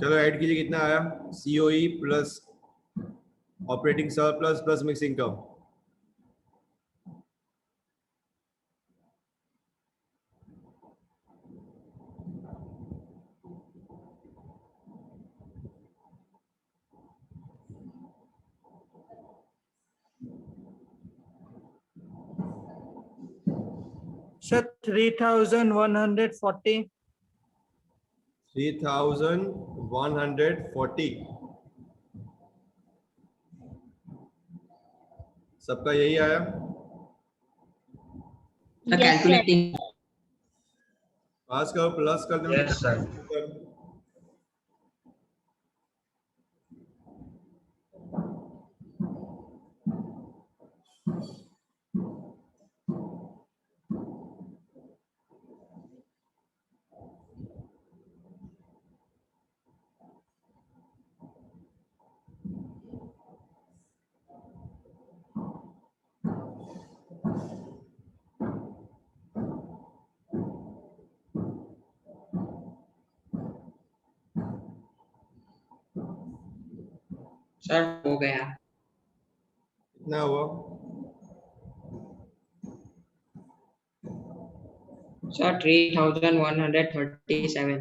चलो ऐड कीजिए, कितना आया? COE plus operating surplus plus mix income. Sir, 3,140. 3,140 सबका यही आया? कैलकुलेटिंग। पास करो, प्लस कर दो। Yes, sir. सर हो गया। कितना हुआ? सर 3,137।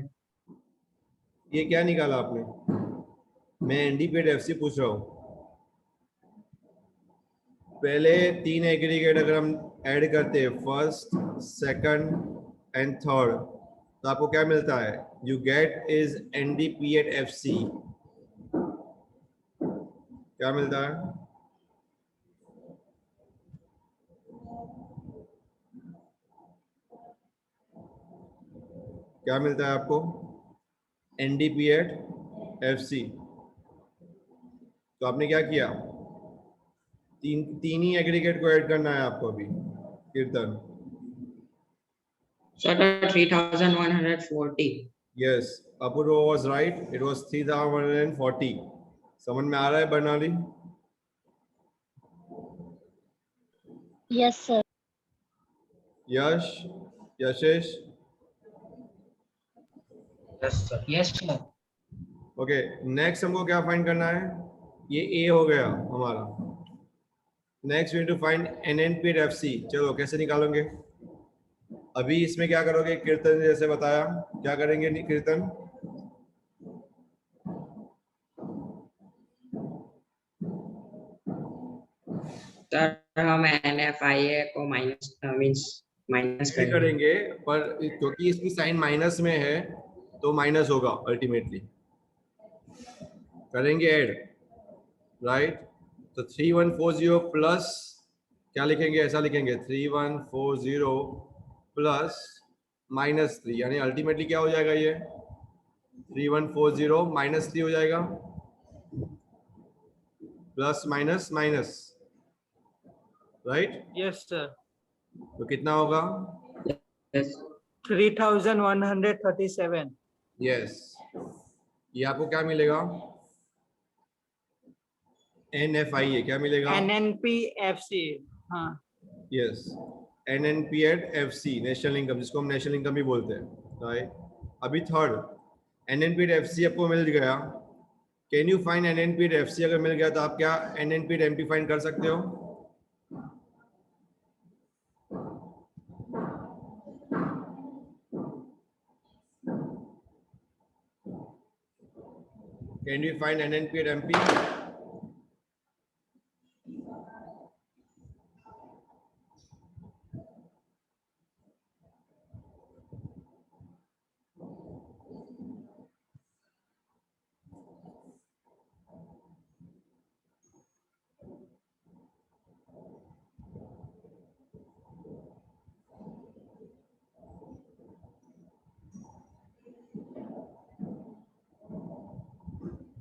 ये क्या निकाला आपने? मैं एनडीपेड एफसी पूछ रहा हूँ। पहले 3 एग्रीगेट अगर हम ऐड करते हैं, फर्स्ट सेकंड एंड थर्ड, तो आपको क्या मिलता है? You get is NDP at FC. क्या मिलता है? क्या मिलता है आपको? NDP at FC. तो आपने क्या किया? तीन ही एग्रीगेट को ऐड करना है आपको अभी, Kirtan. Sir 3,140। Yes, Apurva was right, it was 3,140। समझ में आ रहा है Barnali? Yes, sir. Yash, Yashesh? Yes, sir. Yes sir. Okay, next हमको क्या फाइंड करना है? ये ए हो गया हमारा। Next we need to find NNP at FC. चलो कैसे निकालोगे? अभी इसमें क्या करोगे? कीर्तन ने जैसे बताया, क्या करेंगे कीर्तन? सर हम NFIA को माइनस ऐसे करेंगे, पर क्योंकि इसकी साइन माइनस में है तो माइनस होगा अल्टीमेटली। करेंगे ऐड, राइट? तो 3140 प्लस क्या लिखेंगे? ऐसा लिखेंगे 3140 प्लस -3, यानी अल्टीमेटली क्या हो जाएगा? ये 3140 -3 हो जाएगा, plus minus minus, right? Yes, sir. तो कितना होगा? 3,137. यस, ये आपको क्या मिलेगा? NFIA क्या मिलेगा? NNPFC. हाँ. Yes, NNPAT FC, national income, जिसको हम नेशनल इनकम भी बोलते हैं, राइट? अभी थर्ड NNPAT FC आपको मिल गया। Can you find NNPAT FC? अगर मिल गया तो आप क्या NNPAT MP फाइंड कर सकते हो? Can you find NNPAT MP?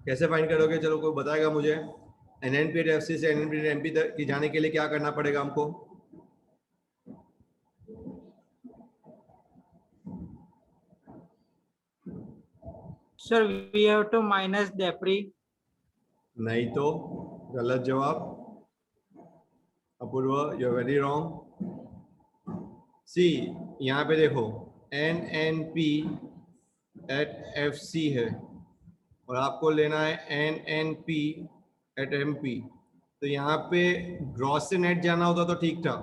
कैसे फाइंड करोगे? चलो कोई बताएगा मुझे। NNPAT FC से NNPAT MP तक की जाने के लिए क्या करना पड़ेगा हमको? Sir, we have to minus DEPRI. नहीं तो गलत जवाब। अपूर्व, यू आर वेरी रॉन्ग। सी, यहाँ पे देखो NNP at FC है, और आपको लेना है N N P at M P. तो यहाँ पे ग्रॉस से नेट जाना होता तो ठीक था,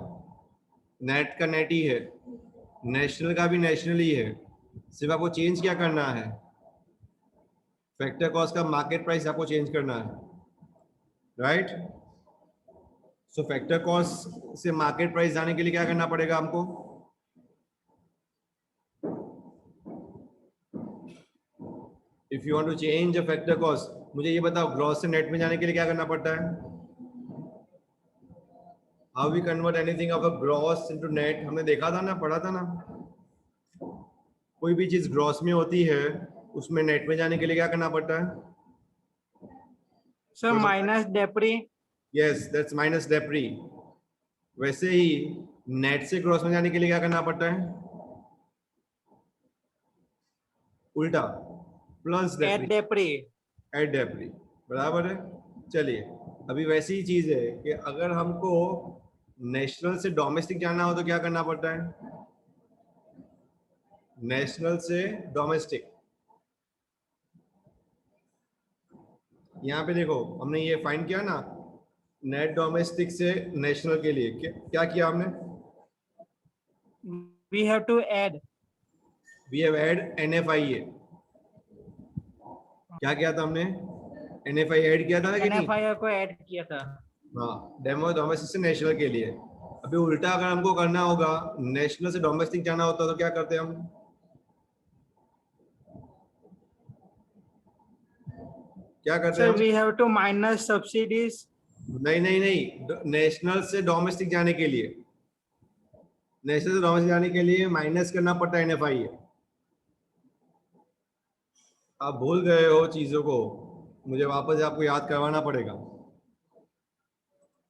नेट का नेट ही है, नेशनल का भी नेशनल ही है, सिर्फ आपको चेंज क्या करना है, फैक्टर कॉस्ट का मार्केट प्राइस आपको चेंज करना है, राइट। सो फैक्टर कॉस्ट से मार्केट प्राइस जाने के लिए क्या करना पड़ेगा हमको, if you want to change a factor cost, मुझे ये बताओ ग्रॉस से नेट में जाने के लिए क्या करना पड़ता है, how we convert anything of a gross into net, हमने देखा था ना, पढ़ा था ना। कोई भी चीज ग्रॉस में होती है उसमें नेट में जाने के लिए क्या करना पड़ता है, sir minus depre. Yes that's minus depre. वैसे ही नेट से ग्रॉस में जाने के लिए क्या करना पड़ता है, उल्टा, प्लस एट डेप्री, डेप्री। एट डेप्री, बराबर है। चलिए अभी वैसी ही चीज है कि अगर हमको नेशनल से डोमेस्टिक जाना हो तो क्या करना पड़ता है, नेशनल से डोमेस्टिक। यहाँ पे देखो हमने ये फाइंड किया ना, नेट डोमेस्टिक से नेशनल के लिए क्या किया हमने, we have to add. We have add NFIA। क्या किया था हमने, NFI ऐड किया था ना कि नहीं, NFI को ऐड किया था। हाँ, डेमो डोमेस्टिक से नेशनल के लिए। अभी उल्टा अगर हमको करना होगा, नेशनल से डोमेस्टिक जाना होता तो क्या करते हम, क्या करते सर हम, we have to minus subsidies. नहीं नहीं नहीं, नेशनल से डोमेस्टिक जाने के लिए, नेशनल से डोमेस्टिक जाने के लिए माइनस करना पड़ता है NFI। आप भूल गए हो चीजों को, मुझे वापस आपको याद करवाना पड़ेगा,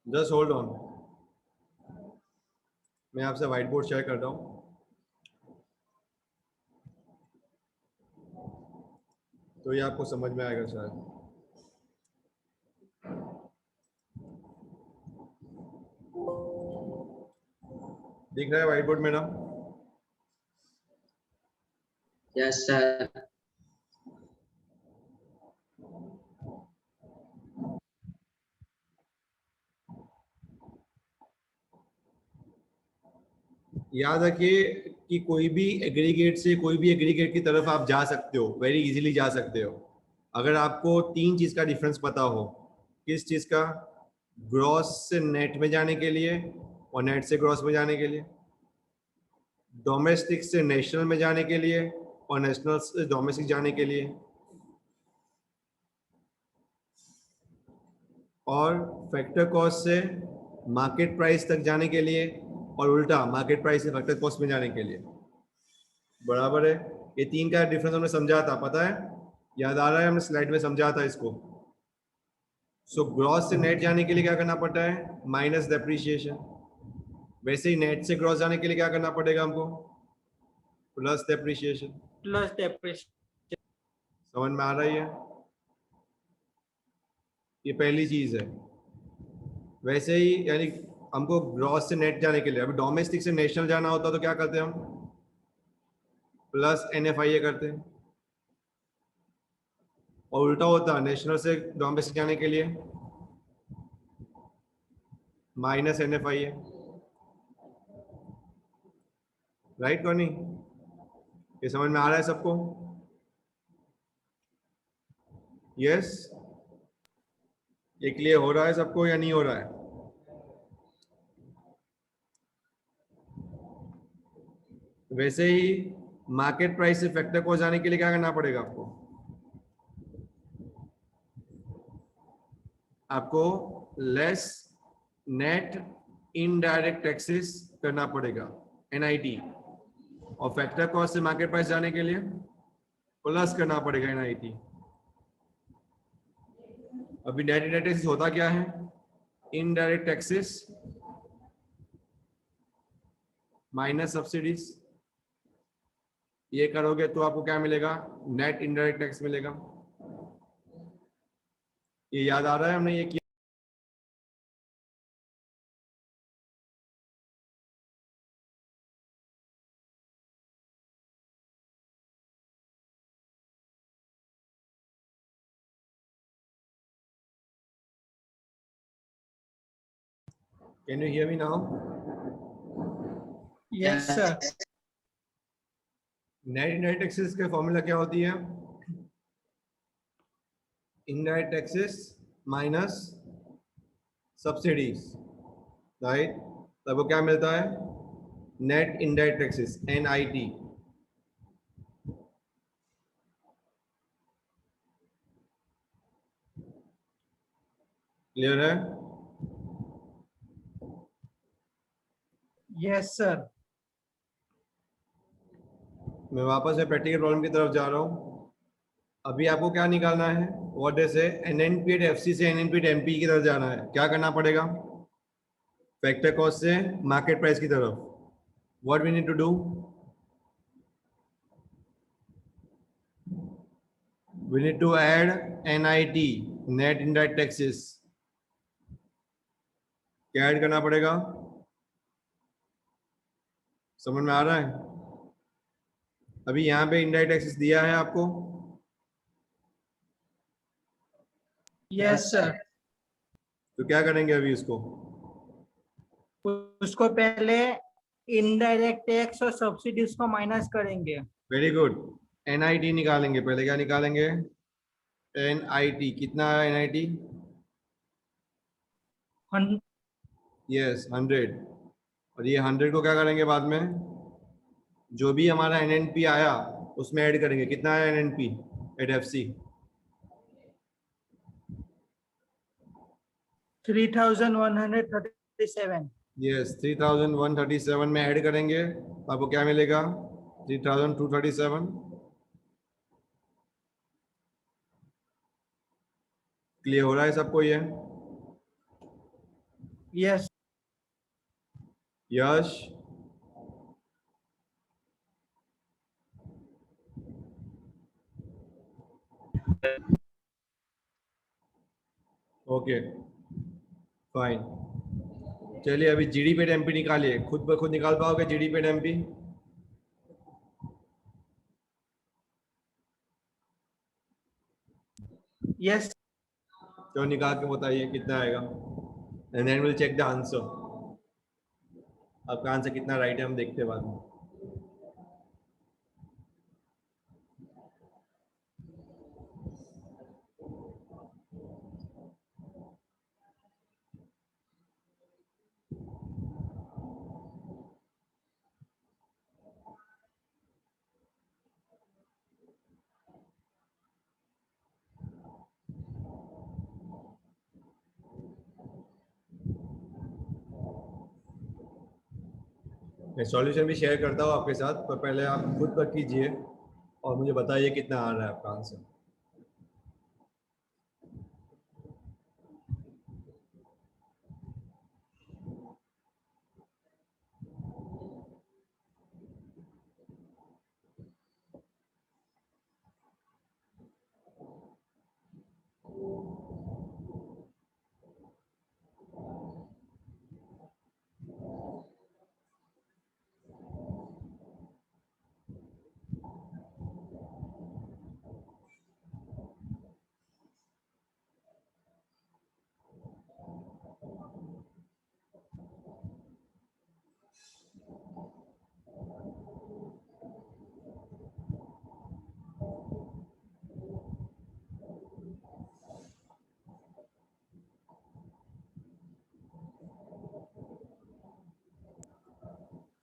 जस्ट होल्ड ऑन, मैं आपसे व्हाइट बोर्ड शेयर करता हूँ, तो ये आपको समझ में आएगा शायद। दिख रहा है व्हाइट बोर्ड मेरा, Yes, sir. याद रखिए कि कोई भी एग्रीगेट से कोई भी एग्रीगेट की तरफ आप जा सकते हो, वेरी इजीली जा सकते हो, अगर आपको तीन चीज का डिफरेंस पता हो। किस चीज का, ग्रॉस से नेट में जाने के लिए और नेट से ग्रॉस में जाने के लिए, डोमेस्टिक से नेशनल में जाने के लिए और नेशनल से डोमेस्टिक जाने के लिए, और फैक्टर कॉस्ट से मार्केट प्राइस तक जाने के लिए, और उल्टा मार्केट प्राइस से फैक्टर कॉस्ट में जाने के लिए, बराबर है। ये तीन का डिफरेंस हमने समझा था, पता है, याद आ रहा है, हमने स्लाइड में समझा था इसको। सो ग्रॉस से नेट जाने के लिए क्या करना पड़ता है, माइनस डेप्रिसिएशन। वैसे ही नेट से ग्रॉस जाने के लिए क्या करना पड़ेगा हमको, प्लस डेप्रिसिएशन। प्लस डेप्री। समझ में आ रही है, ये पहली चीज है। वैसे ही यानी हमको ग्रॉस से नेट जाने के लिए, अभी डोमेस्टिक से नेशनल जाना होता तो क्या करते हम, प्लस NFIA करते हैं, और उल्टा होता नेशनल से डोमेस्टिक जाने के लिए माइनस NFIA, राइट कॉनी, ये समझ में आ रहा है सबको, यस, ये क्लियर हो रहा है सबको या नहीं हो रहा है, वैसे ही मार्केट प्राइस से फैक्टर को जाने के लिए क्या करना पड़ेगा आपको, आपको लेस नेट इनडायरेक्ट टैक्सेस करना पड़ेगा, NIT, और फैक्टर कॉस्ट से मार्केट प्राइस जाने के लिए प्लस करना पड़ेगा NIT। अभी नेट इनडायरेक्ट टैक्सेस होता क्या है, इनडायरेक्ट टैक्सेस माइनस सब्सिडीज, ये करोगे तो आपको क्या मिलेगा, नेट इनडायरेक्ट टैक्स मिलेगा। ये याद आ रहा है हमने ये किया। Can you hear me now? Yes, sir. Net indirect taxes का फॉर्मूला क्या होती है? Indirect taxes minus subsidies, right? तब वो क्या मिलता है? Net indirect taxes, NIT। Clear है? Yes, sir. मैं वापस से प्रैक्टिकल प्रॉब्लम की तरफ जा रहा हूँ। अभी आपको क्या निकालना है? व्हाट इज NNP FC से NNP MP की तरफ जाना है। क्या करना पड़ेगा? फैक्टर कॉस्ट से मार्केट प्राइस की तरफ। What we need to do? We need to add NIT, net indirect taxes. क्या ऐड करना पड़ेगा? समझ में आ रहा है? अभी यहाँ पे इनडायरेक्ट टैक्सेस दिया है आपको। Yes, sir. तो क्या करेंगे अभी इसको? उसको पहले इनडायरेक्ट टैक्स और सब्सिडीज को माइनस करेंगे। Very good. NIT निकालेंगे। पहले क्या निकालेंगे? NIT कितना है? NIT yes 100। और ये 100 को क्या करेंगे बाद में? जो भी हमारा NNP आया उसमें ऐड करेंगे। कितना है NNP एट FC? 3137। यस 3137 में ऐड करेंगे तो आपको क्या मिलेगा? 3237। क्लियर हो रहा है सबको ये? Yes. यश ओके फाइन। चलिए अभी GDP एट MP निकालिए। खुद ब खुद निकाल पाओगे GDP एट MP? Yes. तो निकाल के बताइए कितना आएगा, and then will check the answer. आपका आंसर कितना राइट है हम देखते हैं बाद में। मैं सॉल्यूशन भी शेयर करता हूँ आपके साथ, पर पहले आप खुद पर कीजिए और मुझे बताइए कितना आ रहा है आपका आंसर।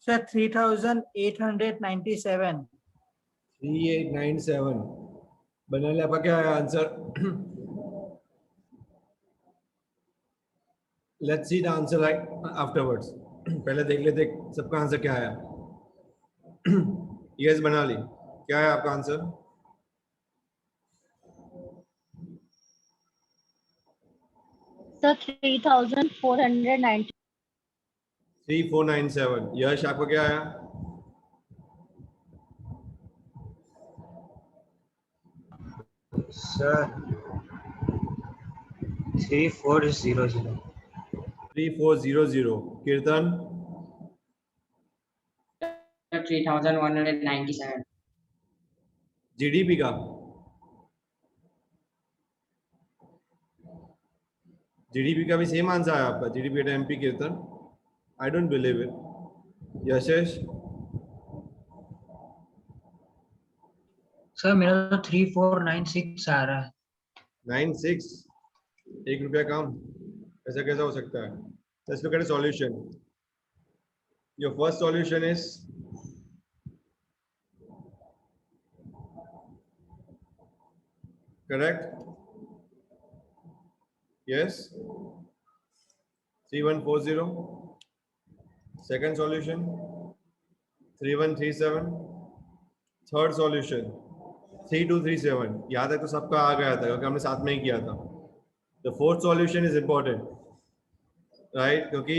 Sir, 3897. 3897 बनाने आपका क्या है answer? Let's see the answer right afterwards. पहले देख लेते सबका आंसर क्या आया। यस बना ली। क्या है आपका आंसर? Sir, 3490. 3497। यश आपको क्या आया? Sir, 3400. 3400। कीर्तन 3197. GDP का? GDP का भी सेम आंसर है आपका? GDP एट MP कीर्तन I don't believe it. Yashesh sir मेरा तो 3496 आ रहा है. 96 ₹1 कम, ऐसा कैसा हो सकता है? Let's look at a solution. Your first solution is correct. Yes. 3140. Second solution 3137. Third solution 3237. यहाँ तक तो सबका आ गया था क्योंकि हमने साथ में ही किया था. The fourth solution is important, right? क्योंकि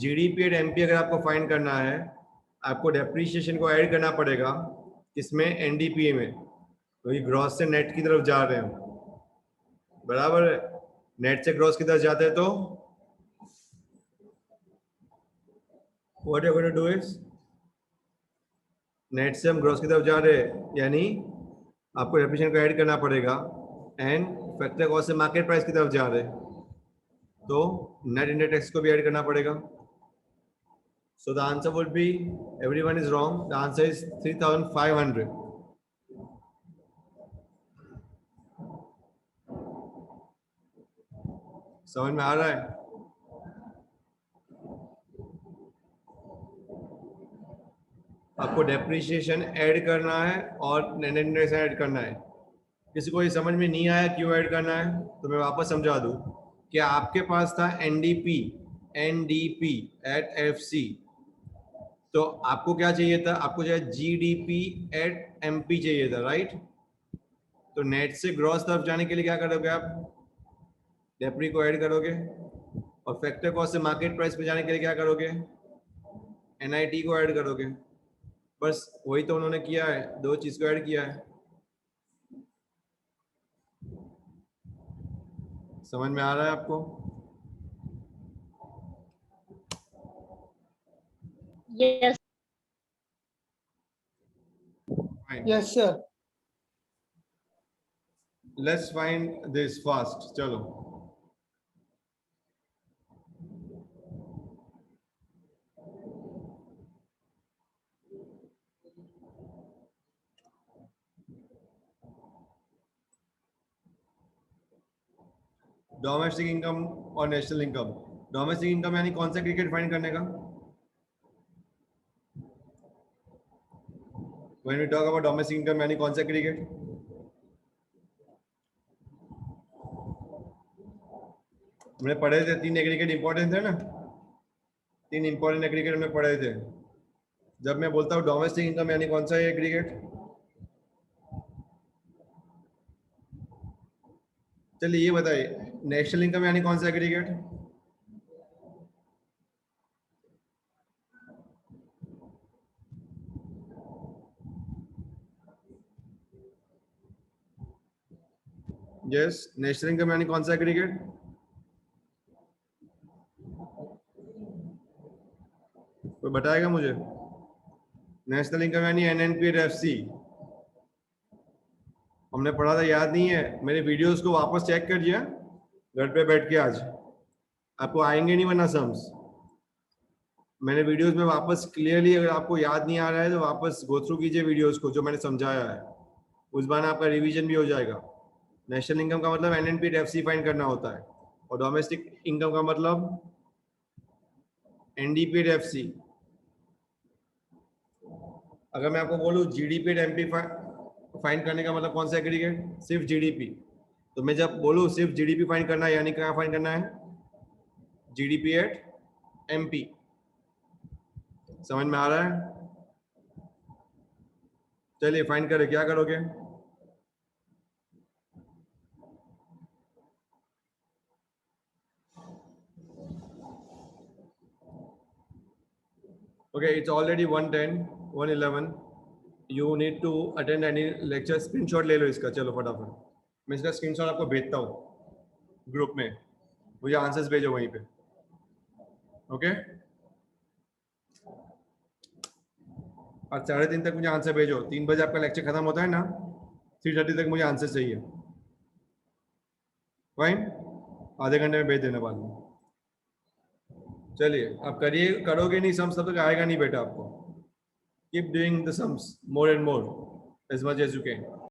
GDP एट MP अगर आपको फाइंड करना है, आपको डेप्रीशिएशन को ऐड करना पड़ेगा इसमें NDPA में, क्योंकि ग्रॉस से नेट की तरफ जा रहे हैं. बराबर है. नेट से ग्रॉस की तरफ जाते हैं तो what you're going to do is, net से हम ग्रॉस की तरफ जा रहे हैं यानी आपको डेप्रीशिएशन को ऐड करना पड़ेगा एंड फैक्टर कॉस्ट से मार्केट प्राइस की तरफ जा रहे हैं तो नेट इंडेक्स टैक्स को भी ऐड करना पड़ेगा. So the answer would be, everyone is wrong, the answer is 3500. समझ में आ रहा है? आपको डेप्रीशिएशन ऐड करना है और नेट इंडेक्स ऐड करना है. किसी को ये समझ में नहीं आया क्यों ऐड करना है तो मैं वापस समझा दूं कि आपके पास था NDP एट FC, तो आपको क्या चाहिए था? आपको चाहिए GDP एट MP चाहिए था, राइट? तो नेट से ग्रॉस तरफ जाने के लिए क्या करोगे आप? डेप्री को ऐड करोगे और फैक्टर कॉस्ट से मार्केट प्राइस पे जाने के लिए क्या करोगे? NIT को ऐड करोगे. बस वही तो उन्होंने किया है, दो चीज को ऐड किया है. समझ में आ रहा है आपको? Yes. Fine. Yes, sir. Let's find this fast. चलो. डोमेस्टिक इनकम और नेशनल इनकम. डोमेस्टिक इनकम यानी कौन सा क्रिकेट फाइंड करने का? When we talk about domestic income यानी कौन सा क्रिकेट? हमने पढ़े थे 3 एग्रीगेट इंपॉर्टेंट थे ना, 3 इंपॉर्टेंट एग्रीगेट हमने पढ़े थे. जब मैं बोलता हूँ डोमेस्टिक इनकम यानी कौन सा एग्रीगेट? चलिए ये बताइए, नेशनल इनकम यानी कौन सा एग्रीगेट? यस, नेशनल इनकम यानी कौन सा एग्रीगेट? कोई बताएगा मुझे? नेशनल इनकम यानी NNP एट FC. हमने पढ़ा था, याद नहीं है? मेरे वीडियोस को वापस चेक करिए घर पे बैठ के. आज आपको आएंगे नहीं वरना सम्स. मैंने वीडियोस में वापस क्लियरली, अगर आपको याद नहीं आ रहा है तो वापस गो थ्रू कीजिए वीडियोस को जो मैंने समझाया है. उस बार आपका रिवीजन भी हो जाएगा. नेशनल इनकम का मतलब NNP एट FC फाइंड करना होता है और डोमेस्टिक इनकम का मतलब NDP एट FC. अगर मैं आपको बोलूं GDP एट MP फाइंड करने का मतलब कौन सा एग्रीगेट? सिर्फ GDP. तो मैं जब बोलूं सिर्फ GDP फाइंड करना है यानी क्या फाइंड करना है? GDP at MP. समझ में आ रहा है? चलिए फाइंड करें. क्या करोगे? Okay, it's already 1:10, 1:11. You need to attend any lecture. Screenshot ले लो इसका. चलो फटाफट. मैं इसका स्क्रीनशॉट आपको भेजता हूँ ग्रुप में. मुझे आंसर्स भेजो वहीं पे. ओके? और 3:30 तक मुझे आंसर भेजो. 3 बजे आपका लेक्चर खत्म होता है ना, 3:30 तक मुझे आंसर चाहिए. फाइन? आधे घंटे में भेज देना बाद में. चलिए अब करिए, करोगे नहीं सम्स तब तक आएगा नहीं बेटा आपको. Keep doing the sums more and more as much as you can.